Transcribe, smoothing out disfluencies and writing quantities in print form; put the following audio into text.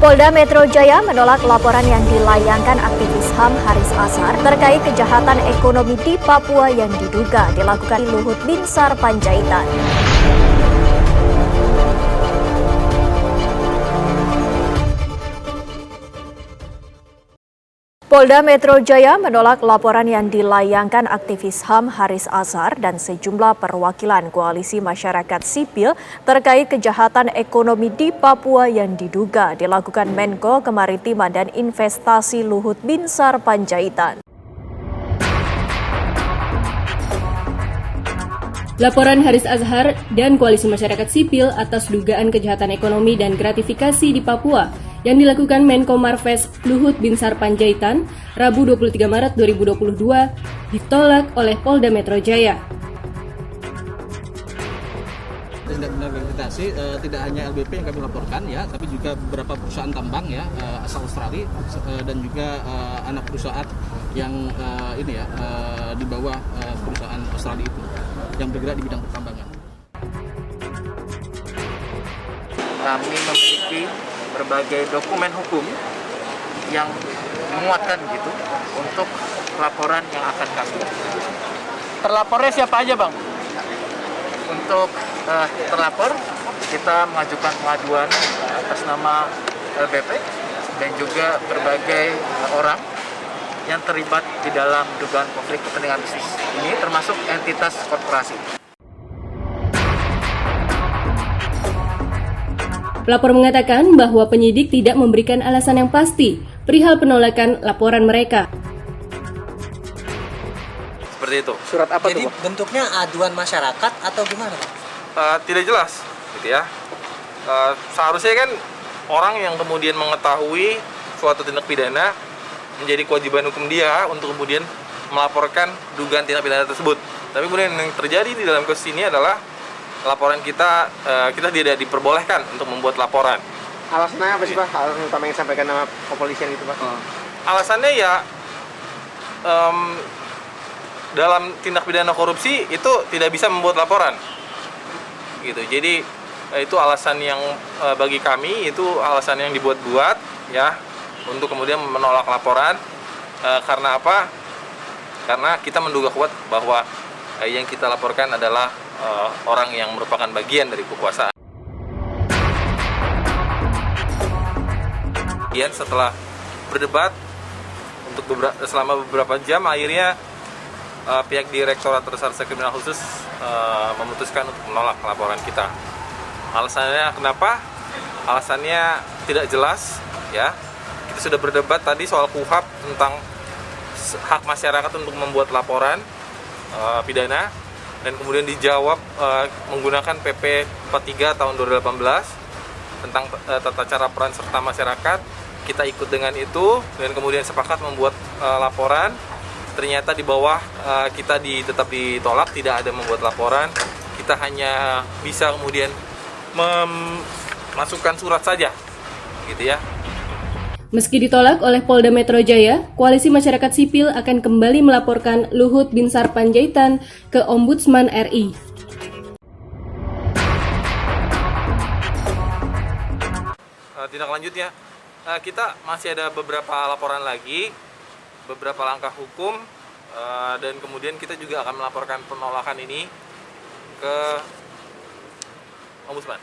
Polda Metro Jaya menolak laporan yang dilayangkan aktivis HAM Haris Azhar terkait kejahatan ekonomi di Papua yang diduga dilakukan Luhut Binsar Panjaitan. Polda Metro Jaya menolak laporan yang dilayangkan aktivis HAM Haris Azhar dan sejumlah perwakilan koalisi masyarakat sipil terkait kejahatan ekonomi di Papua yang diduga dilakukan Menko Kemaritiman dan Investasi Luhut Binsar Panjaitan. Laporan Haris Azhar dan Koalisi Masyarakat Sipil atas dugaan kejahatan ekonomi dan gratifikasi di Papua yang dilakukan Menko Marves Luhut Binsar Panjaitan Rabu 23 Maret 2022 ditolak oleh Polda Metro Jaya. Tindak pidana gratifikasi tidak hanya LBP yang kami laporkan ya, tapi juga beberapa perusahaan tambang ya asal Australia dan juga anak perusahaan yang di bawah perusahaan Australia itu yang bergerak di bidang pertambangan. Kami memiliki berbagai dokumen hukum yang menguatkan gitu untuk laporan yang akan kami. Terlapornya siapa aja, Bang? Untuk terlapor, kita mengajukan pengaduan atas nama LBP dan juga berbagai orang yang terlibat di dalam dugaan konflik kepentingan bisnis ini, termasuk entitas korporasi. Pelapor mengatakan bahwa penyidik tidak memberikan alasan yang pasti perihal penolakan laporan mereka. Seperti itu. Surat apa Jadi tuh, Bang? bentuknya aduan masyarakat atau gimana, Pak? Tidak jelas, gitu ya. Seharusnya kan orang yang kemudian mengetahui suatu tindak pidana menjadi kewajiban hukum dia untuk kemudian melaporkan dugaan tindak pidana tersebut. Tapi kemudian yang terjadi di dalam kasus ini adalah laporan kita tidak diperbolehkan untuk membuat laporan. Alasannya apa sih, Pak? Alasan utama yang disampaikan sama kepolisian itu, Pak? Alasannya ya dalam tindak pidana korupsi itu tidak bisa membuat laporan, gitu. Jadi itu alasan yang bagi kami itu alasan yang dibuat-buat ya untuk kemudian menolak laporan. Karena apa? Karena kita menduga kuat bahwa yang kita laporkan adalah orang yang merupakan bagian dari kekuasaan. Kemudian setelah berdebat selama beberapa jam, akhirnya pihak Direktorat Reserse Kriminal Khusus memutuskan untuk menolak laporan kita. Alasannya kenapa? Alasannya tidak jelas ya. Kita sudah berdebat tadi soal KUHP tentang hak masyarakat untuk membuat laporan pidana, dan kemudian dijawab menggunakan PP 43 tahun 2018 tentang tata cara peran serta masyarakat. Kita ikut dengan itu dan kemudian sepakat membuat laporan. Ternyata di bawah kita tetap ditolak, tidak ada membuat laporan. Kita hanya bisa kemudian memasukkan surat saja, gitu ya. Meski ditolak oleh Polda Metro Jaya, Koalisi Masyarakat Sipil akan kembali melaporkan Luhut Binsar Panjaitan ke Ombudsman RI. Tindak lanjutnya, kita masih ada beberapa laporan lagi, beberapa langkah hukum, dan kemudian kita juga akan melaporkan penolakan ini ke Ombudsman.